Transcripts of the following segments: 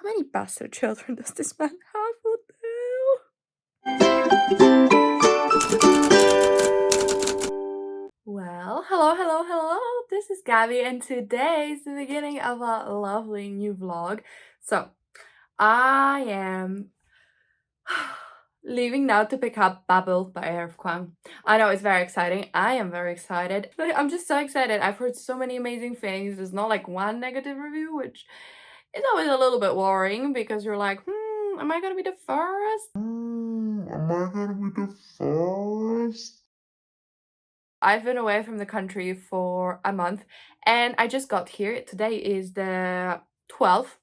How many bastard children does this man have? What the hell? Well, hello. This is Gabby, and today is the beginning of a lovely new vlog. So, I am leaving now to pick up Babel by Kuang. I know it's very exciting. I am very excited. I'm just so excited. I've heard so many amazing things. There's not like one negative review, which is always a little bit worrying because you're like, am I gonna be the first? I've been away from the country for a month and I just got here. Today is the 12th.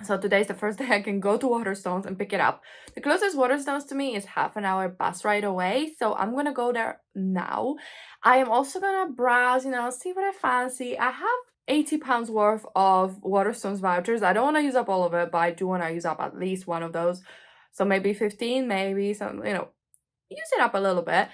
So today's the first day I can go to Waterstones and pick it up. The closest Waterstones to me is half an hour bus ride away. So I'm gonna go there now. I am also gonna browse, see what I fancy. I have £80 worth of Waterstones vouchers. I don't want to use up all of it, but I do want to use up at least one of those. So maybe 15, maybe some, use it up a little bit.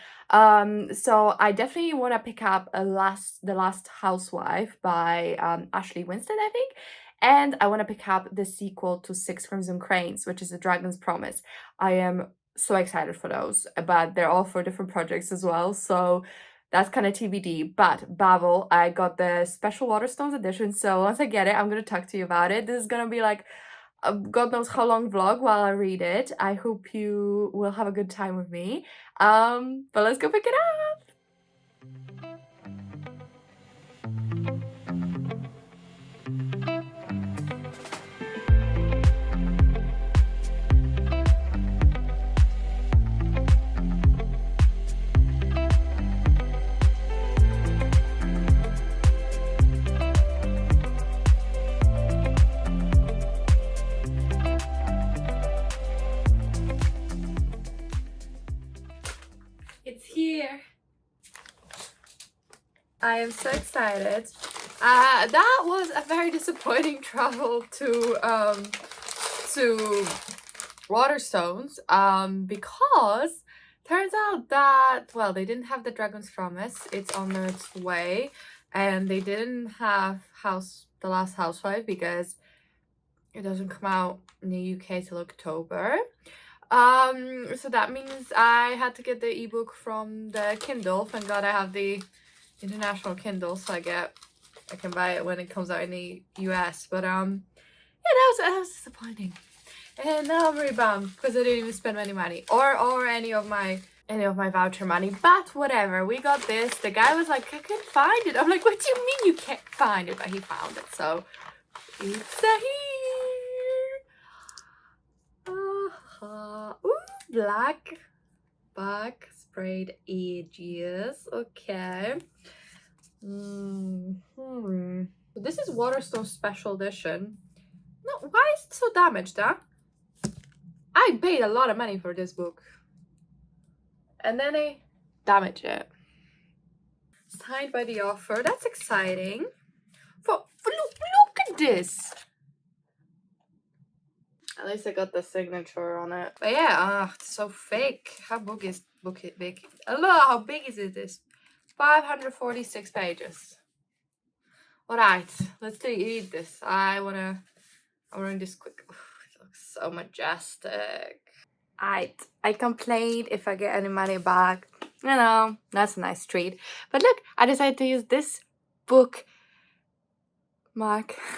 So I definitely want to pick up The Last Housewife by Ashley Winstead, I think. And I want to pick up the sequel to Six Crimson Cranes, which is A Dragon's Promise. I am so excited for those, but they're all for different projects as well. So that's kind of TBD. But Babel, I got the special Waterstones edition. So once I get it, I'm going to talk to you about it. This is going to be like a God knows how long vlog while I read it. I hope you will have a good time with me. But let's go pick it up. It's here. I am so excited. That was a very disappointing travel to Waterstones because turns out that, well, they didn't have The Dragon's Promise. It's on its way, and they didn't have The Last Housewife because it doesn't come out in the UK till October. So that means I had to get the ebook from the Kindle. Thank God I have the international Kindle, so I can buy it when it comes out in the US. But yeah, that was disappointing. And now I'm really bummed because I didn't even spend any money or any of my voucher money. But whatever, we got this. The guy was like, I can't find it. I'm like, what do you mean you can't find it? But he found it, so it's here. Ooh, black back sprayed edges. Okay. This is Waterstone Special Edition. No, why is it so damaged, huh? I paid a lot of money for this book. And then they damage it. Signed by the author. That's exciting. Look at this. At least I got the signature on it. But yeah, it's so fake. How big is big? Hello, how big is it? This 546 pages. Alright, let's read this. I wanna read this quick. It looks so majestic. I complained if I get any money back. That's a nice treat. But look, I decided to use this bookmark.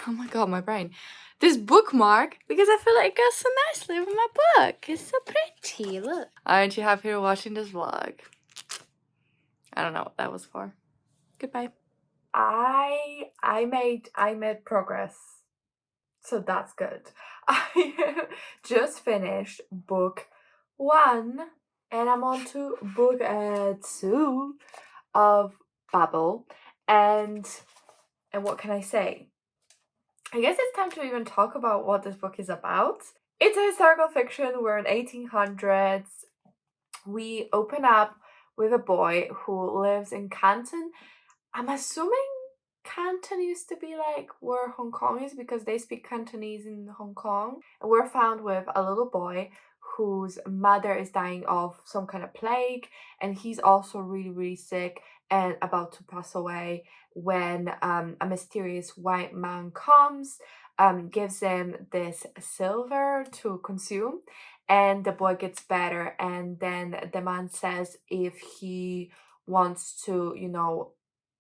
Oh my god, my brain. This bookmark because I feel like it goes so nicely with my book. It's so pretty. Look. Aren't you happy you're watching this vlog? I don't know what that was for. Goodbye. I made progress. So that's good. I just finished book 1 and I'm on to book 2 of Babel. And what can I say? I guess it's time to even talk about what this book is about. It's a historical fiction. We're in 1800s. We open up with a boy who lives in Canton. I'm assuming Canton used to be like where Hong Kong is because they speak Cantonese in Hong Kong. And we're found with a little boy whose mother is dying of some kind of plague, and he's also really, really sick and about to pass away when a mysterious white man comes gives him this silver to consume, and the boy gets better. And then the man says if he wants to,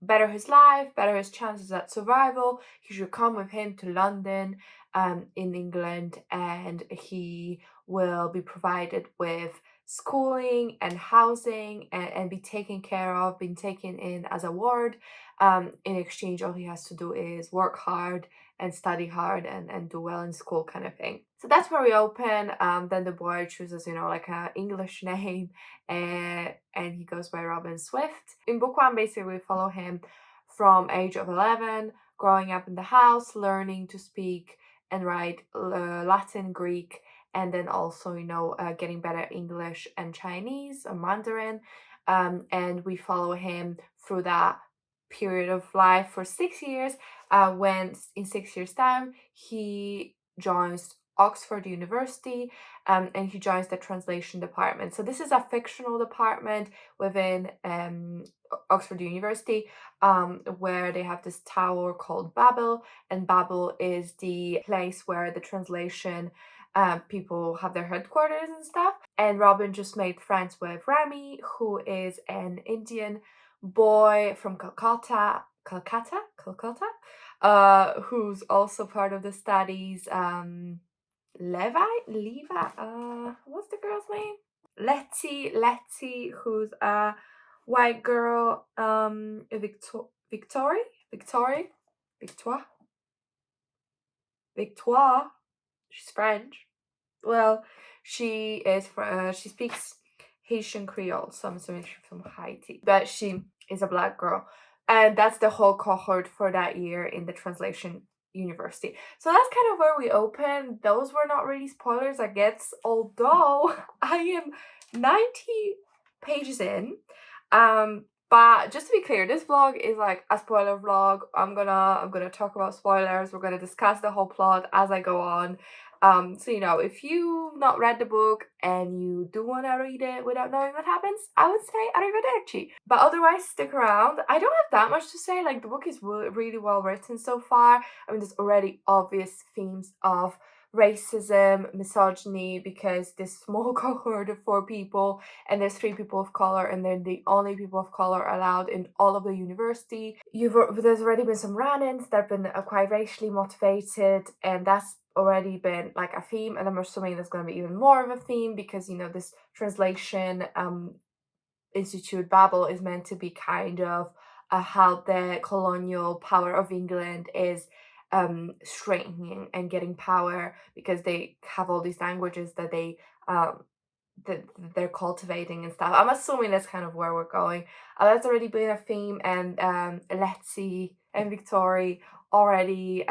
better his life, better his chances at survival, he should come with him to London, in England, and he will be provided with schooling and housing, and be taken care of, being taken in as a ward. In exchange, all he has to do is work hard and study hard, and do well in school, kind of thing. So that's where we open. Then the boy chooses, like a English name, and he goes by Robin Swift. In book one, basically, we follow him from age of 11, growing up in the house, learning to speak and write Latin, Greek, and then also, getting better English and Chinese or Mandarin. And we follow him through that period of life for 6 years, when in 6 years' time he joins Oxford University, and he joins the translation department. So this is a fictional department within Oxford University, where they have this tower called Babel, and Babel is the place where the translation people have their headquarters and stuff. And Robin just made friends with Rami, who is an Indian boy from Calcutta, who's also part of the studies. What's the girl's name? Letty, who's a white girl. Victoire. She's French. Well, she speaks Haitian Creole, so I'm assuming she's from Haiti. But she is a black girl. And that's the whole cohort for that year in the translation university. So that's kind of where we open. Those were not really spoilers, I guess, although I am 90 pages in. But just to be clear, this vlog is like a spoiler vlog. I'm gonna talk about spoilers. We're gonna discuss the whole plot as I go on. So if you've not read the book and you do want to read it without knowing what happens, I would say arrivederci. But otherwise, stick around. I don't have that much to say. Like, the book is really well written so far. I mean, there's already obvious themes of racism, misogyny, because this small cohort of 4 people, and there's 3 people of color, and they're the only people of color allowed in all of the university. There's already been some run-ins that have been quite racially motivated, and that's already been like a theme, and I'm assuming there's going to be even more of a theme, because this translation institute Babel is meant to be kind of how the colonial power of England is strengthening and getting power, because they have all these languages that they're cultivating and stuff. I'm assuming that's kind of where we're going. That's already been a theme, and Letzi and Victoria already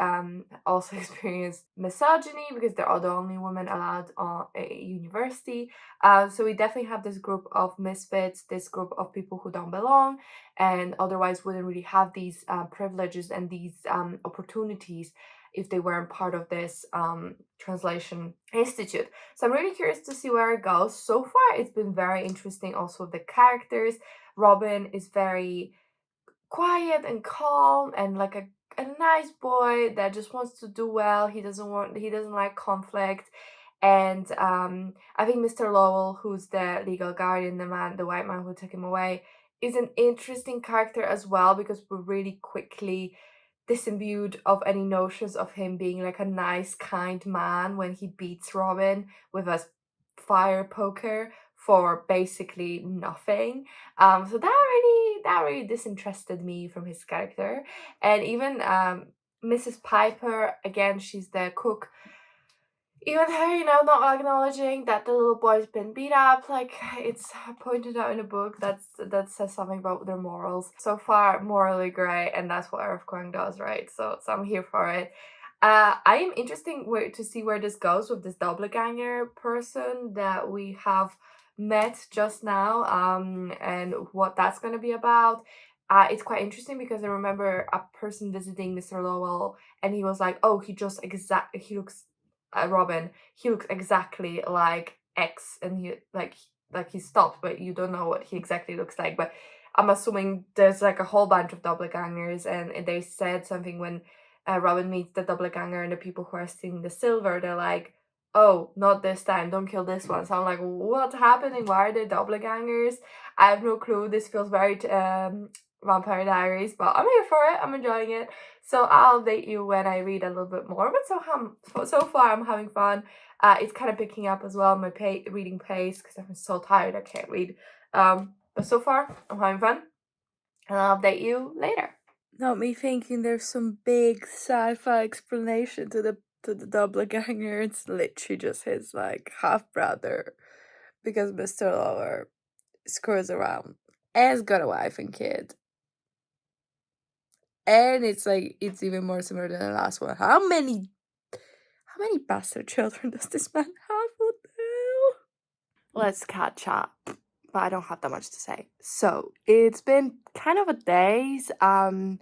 also experienced misogyny, because they're the only women allowed on a university. So we definitely have this group of misfits, this group of people who don't belong, and otherwise wouldn't really have these privileges and these opportunities if they weren't part of this translation institute. So I'm really curious to see where it goes. So far, it's been very interesting. Also, the characters. Robin is very quiet and calm, and like a nice boy that just wants to do well. He doesn't like conflict. And I think Mr. Lowell, who's the legal guardian, the white man who took him away, is an interesting character as well, because we're really quickly disimbued of any notions of him being like a nice, kind man when he beats Robin with a fire poker for basically nothing. So that really disinterested me from his character. And even Mrs. Piper, again, she's the cook. Even her, not acknowledging that the little boy's been beat up, like it's pointed out in a book, that says something about their morals. So far, morally great, and that's what Earth Kuang does, right? So I'm here for it. I am interested to see where this goes with this doppelganger person that we have met just now, and what that's going to be about. It's quite interesting, because I remember a person visiting Mr. Lowell, and he was like, "Oh, he looks." Robin, he looks exactly like X, and he stopped, but you don't know what he exactly looks like. But I'm assuming there's like a whole bunch of doppelgangers, and they said something when Robin meets the doppelganger and the people who are stealing the silver, they're like, oh, not this time, don't kill this one. So I'm like, what's happening? Why are they doppelgangers? I have no clue. This feels very Vampire Diaries, but I'm here for it. I'm enjoying it. So I'll update you when I read a little bit more. But so far I'm having fun. It's kind of picking up as well my reading pace because I'm so tired I can't read. But so far I'm having fun, and I'll update you later. Not me thinking there's some big sci-fi explanation to the doppelganger. It's literally just his like half brother, because Mr. Lower screws around and has got a wife and kid. And it's like it's even more similar than the last one. How many bastard children does this man have? What the hell? Let's catch up. But I don't have that much to say. So it's been kind of a days. I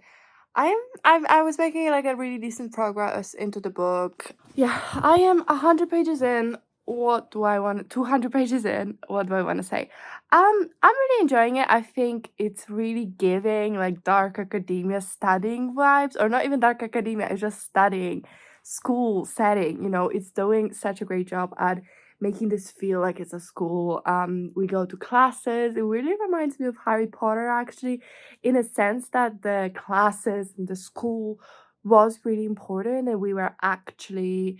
was making like a really decent progress into the book. Yeah, I am 100 pages in. What do I want? 200 pages in. What do I want to say? I'm really enjoying it. I think it's really giving like dark academia studying vibes, or not even dark academia. It's just studying school setting. You know, it's doing such a great job at making this feel like it's a school. We go to classes. It really reminds me of Harry Potter, actually, in a sense that the classes in the school was really important, and we were actually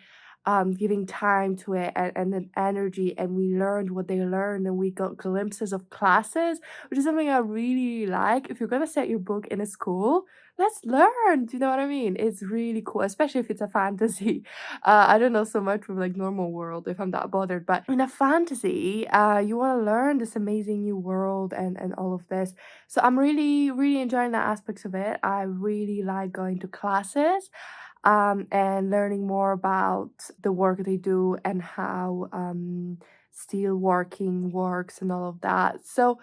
giving time to it, and an energy, and we learned what they learned, and we got glimpses of classes, which is something I really like. If you're gonna set your book in a school, let's learn. Do you know what I mean? It's really cool, especially if it's a fantasy. I don't know so much from like normal world if I'm that bothered, but in a fantasy, you want to learn this amazing new world and all of this. So I'm really, really enjoying the aspects of it. I really like going to classes, and learning more about the work they do and how steel working works and all of that. So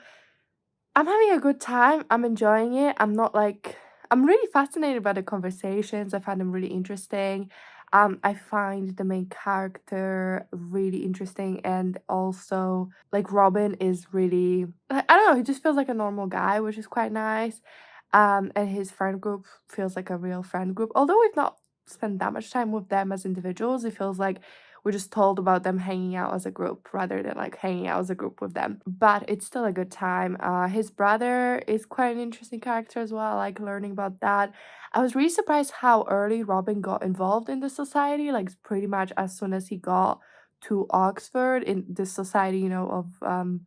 I'm having a good time. I'm enjoying it. I'm really fascinated by the conversations. I find them really interesting. I find the main character really interesting, and also like Robin is really, I don't know, he just feels like a normal guy, which is quite nice. And his friend group feels like a real friend group. Although we've not spent that much time with them as individuals, it feels like we're just told about them hanging out as a group rather than like hanging out as a group with them. But it's still a good time. His brother is quite an interesting character as well. I like learning about that. I was really surprised how early Robin got involved in the society, like pretty much as soon as he got to Oxford, in this society, you know, of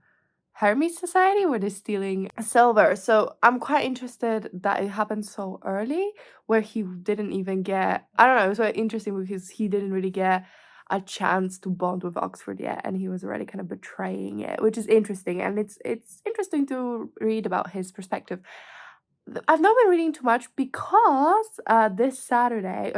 Hermes Society, where they're stealing silver. So I'm quite interested that it happened so early, where he didn't even get, I don't know, it was very interesting because he didn't really get a chance to bond with Oxford yet, and he was already kind of betraying it, which is interesting, and it's interesting to read about his perspective. I've not been reading too much because this Sunday,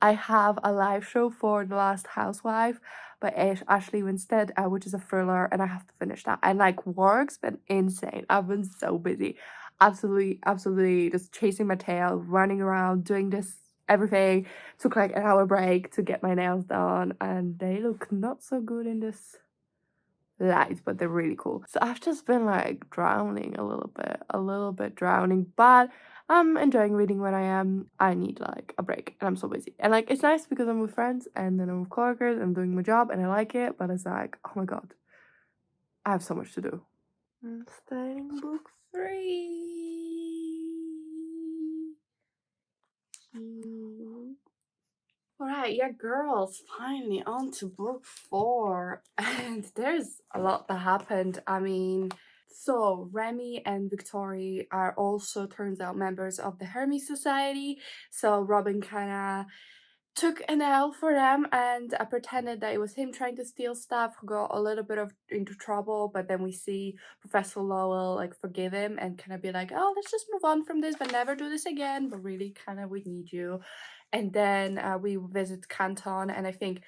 I have a live show for The Last Housewife by Ashley Winstead, which is a thriller, and I have to finish that. And like work's been insane. I've been so busy, absolutely, absolutely, just chasing my tail, running around, doing this everything. Took like an hour break to get my nails done, and they look not so good in this light, but they're really cool. So I've just been like drowning a little bit drowning, but I'm enjoying reading when I am. I need like a break, and I'm so busy. And like it's nice because I'm with friends and then I'm with coworkers, I'm doing my job and I like it, but it's like, oh my god, I have so much to do. I'm starting book 3. Alright, yeah, girls, finally on to book 4. And there's a lot that happened. I mean, so Remy and Victoria are also, turns out, members of the Hermes Society. So Robin kind of took an L for them and pretended that it was him trying to steal stuff, who got a little bit of into trouble, but then we see Professor Lowell like forgive him and kind of be like, oh, let's just move on from this but never do this again, but really kind of we need you. And then we visit Canton, and I think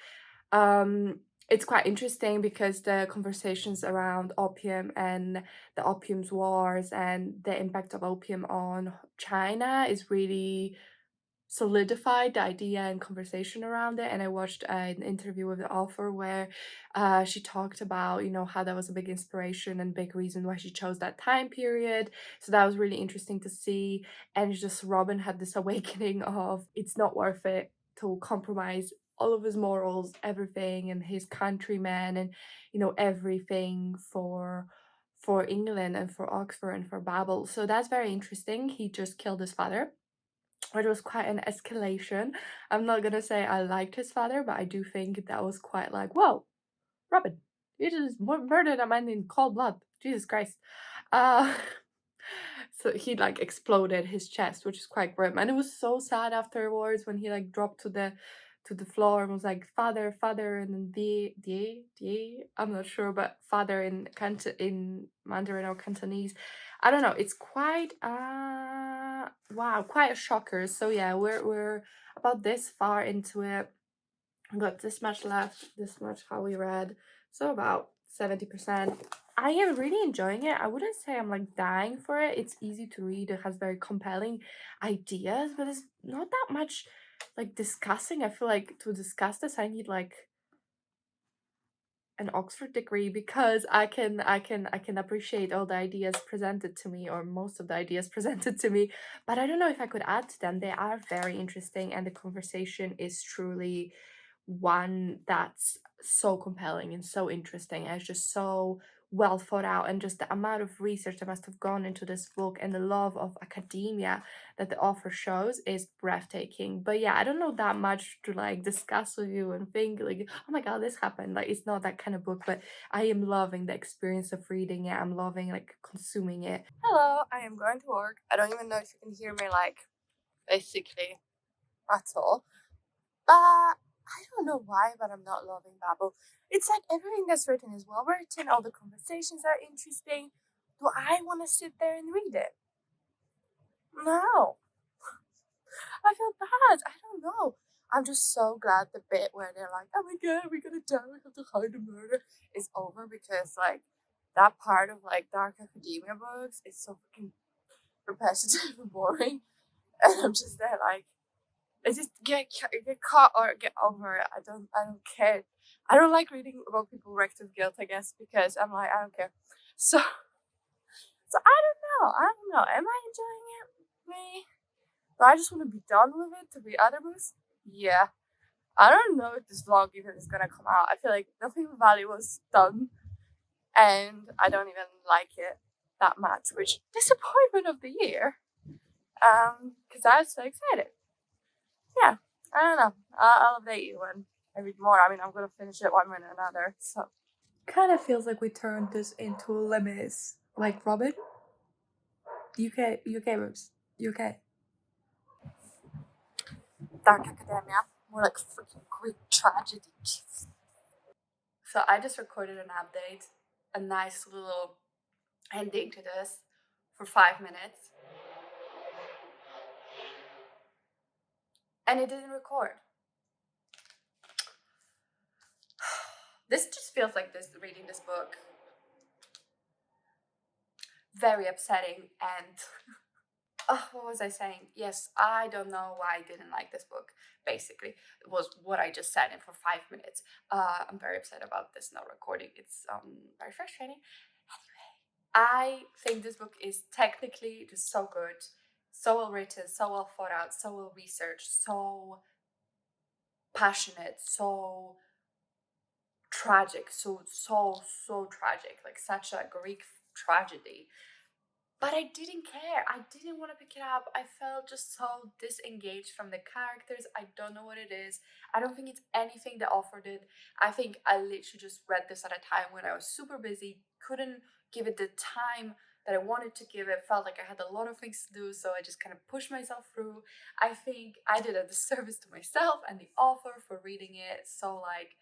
it's quite interesting because the conversations around opium and the opium's wars and the impact of opium on China is really solidified the idea and conversation around it. And I watched an interview with the author where she talked about, you know, how that was a big inspiration and big reason why she chose that time period. So that was really interesting to see. And it's just Robin had this awakening of it's not worth it to compromise all of his morals, everything, and his countrymen, and you know, everything for England and for Oxford and for Babel. So that's very interesting. He just killed his father, which was quite an escalation. I'm not gonna say I liked his father, but I do think that was quite like, whoa, Robin, you just murdered a man in cold blood. Jesus Christ. Uh, so he like exploded his chest, which is quite grim, and it was so sad afterwards when he like dropped to the floor and was like, father, father, and then the I'm not sure, but father in Mandarin or Cantonese. I don't know. It's quite wow, quite a shocker. So yeah, we're about this far into it. I've got this much left, this much how we read. So about 70%. I am really enjoying it. I wouldn't say I'm like dying for it. It's easy to read. It has very compelling ideas, but it's not that much like discussing. I feel like to discuss this I need like an Oxford degree because I can appreciate all the ideas presented to me, or most of the ideas presented to me, but I don't know if I could add to them. They are very interesting and the conversation is truly one that's so compelling and so interesting, and it's just so well thought out, and just the amount of research that must have gone into this book and the love of academia that the author shows is breathtaking. But yeah, I don't know that much to like discuss with you and think like, oh my god, this happened. Like, it's not that kind of book, but I am loving the experience of reading it. I'm loving like consuming it. Hello, I am going to work. I don't even know if you can hear me like basically at all. But I don't know why, but I'm not loving Babel. It's like everything that's written is well written, all the conversations are interesting. Do I want to sit there and read it? No. I feel bad. I don't know. I'm just so glad the bit where they're like, oh my god, we're gonna die, we have to hide the murder is over, because like that part of like dark academia books is so fucking repetitive and boring. And I'm just there like, I just get caught or get over it. I don't care. I don't like reading about people wrecked with guilt, I guess, because I'm like, I don't care. So I don't know. I don't know. Am I enjoying it? Me? Do I just want to be done with it to read other books? Yeah. I don't know if this vlog even is gonna come out. I feel like nothing of value was done, and I don't even like it that much, which disappointment of the year. Because I was so excited. Yeah, I don't know. I'll update you when I read more. I mean, I'm gonna finish it one way or another. So kind of feels like we turned this into limits, like Robin. UK moves. UK. Dark academia, more like freaking Greek tragedy. So I just recorded an update, a nice little ending to this for 5 minutes, and it didn't record. This just feels like this reading this book. Very upsetting. And what was I saying? Yes, I don't know why I didn't like this book. Basically, it was what I just said in for 5 minutes. I'm very upset about this not recording. It's very frustrating. Anyway, I think this book is technically just so good, so well written, so well thought out, so well researched, so passionate, so tragic, so tragic, like such a Greek tragedy. But I didn't care. I didn't want to pick it up. I felt just so disengaged from the characters. I don't know what it is. I don't think it's anything the author did. I think I literally just read this at a time when I was super busy, couldn't give it the time that I wanted to give it. Felt like I had a lot of things to do, so I just kind of pushed myself through. I think I did a disservice to myself and the author for reading it so like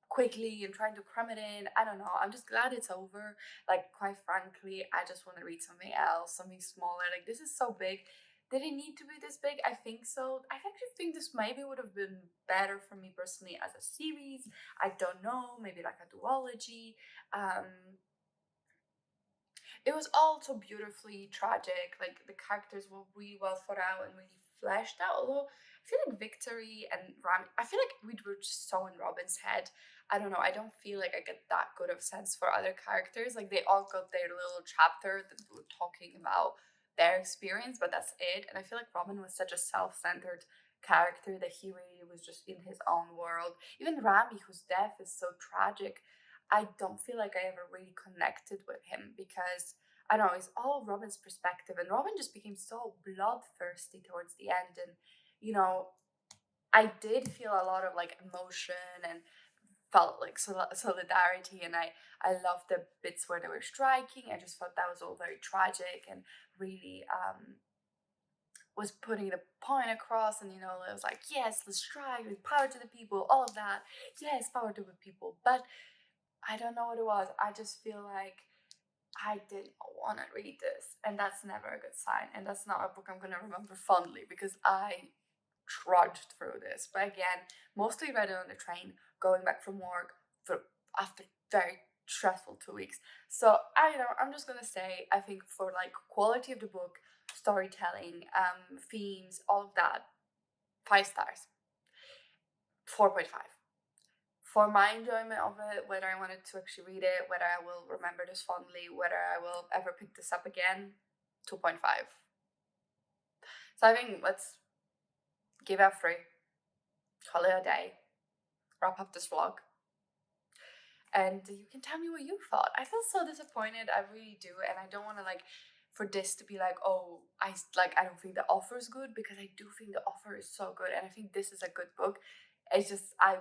quickly and trying to cram it in. I don't know. I'm just glad it's over. Like, quite frankly, I just want to read something else, something smaller. Like, this is so big. Did it need to be this big? I think so. I actually think this maybe would have been better for me personally as a series. I don't know. Maybe like a duology. It was all so beautifully tragic. Like, the characters were really well thought out and really fleshed out. Although feel like Victory and Rami, I feel like we were just so in Robin's head. I don't know, I don't feel like I get that good of sense for other characters. Like, they all got their little chapter that were talking about their experience, but that's it. And I feel like Robin was such a self-centered character that he really was just in his own world. Even Rami, whose death is so tragic, I don't feel like I ever really connected with him because I don't know, it's all Robin's perspective, and Robin just became so bloodthirsty towards the end. And you know, I did feel a lot of like emotion and felt like solidarity, and I loved the bits where they were striking. I just thought that was all very tragic and really was putting the point across. And it was like, yes, let's strike with power to the people, all of that. Yes, power to the people. But I don't know what it was. I just feel like I didn't want to read this, and that's never a good sign. And that's not a book I'm going to remember fondly because I trudged through this. But again, mostly read it on the train going back from work after very stressful 2 weeks. So I'm just gonna say, I think for like quality of the book, storytelling, themes, all of that, 5 stars, 4.5. For my enjoyment of it, whether I wanted to actually read it, whether I will remember this fondly, whether I will ever pick this up again, 2.5. So I think let's give it a 3, call it a day, wrap up this vlog, and you can tell me what you thought. I feel so disappointed, I really do, and I don't want to for this to be like, oh, I don't think the offer is good, because I do think the offer is so good, and I think this is a good book. It's just I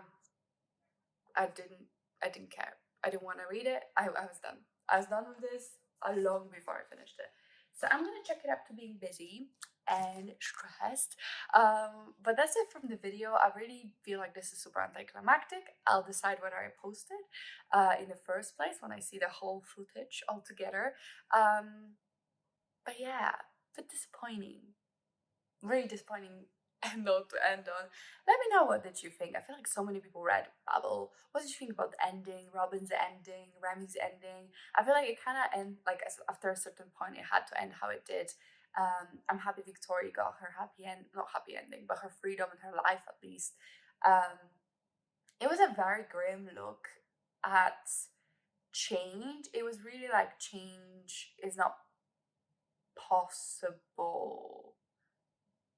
didn't care. I didn't want to read it. I was done. I was done with this long before I finished it. So I'm gonna check it up to being busy and stressed. But that's it from the video. I really feel like this is super anticlimactic. I'll decide whether I post it in the first place when I see the whole footage all together. But yeah, but disappointing. Really disappointing note to end on. Let me know, what did you think? I feel like so many people read Babel. What did you think about the ending, Robin's ending, Remy's ending? I feel like it kind of after a certain point it had to end how it did. I'm happy Victoria got her not happy ending, but her freedom and her life at least. It was a very grim look at change. It was really like change is not possible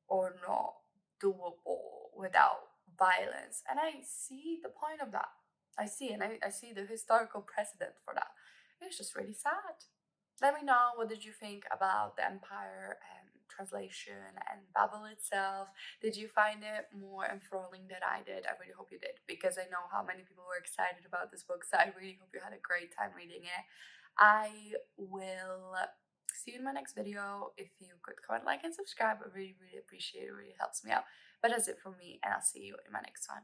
or not doable without violence. And I see the point of that. I see the historical precedent for that. It's just really sad. Let me know, what did you think about the Empire and translation and Babel itself? Did you find it more enthralling than I did? I really hope you did, because I know how many people were excited about this book, so I really hope you had a great time reading it. I will see you in my next video. If you could comment, like, and subscribe, I really, really appreciate it. It really helps me out. But that's it from me, and I'll see you in my next one.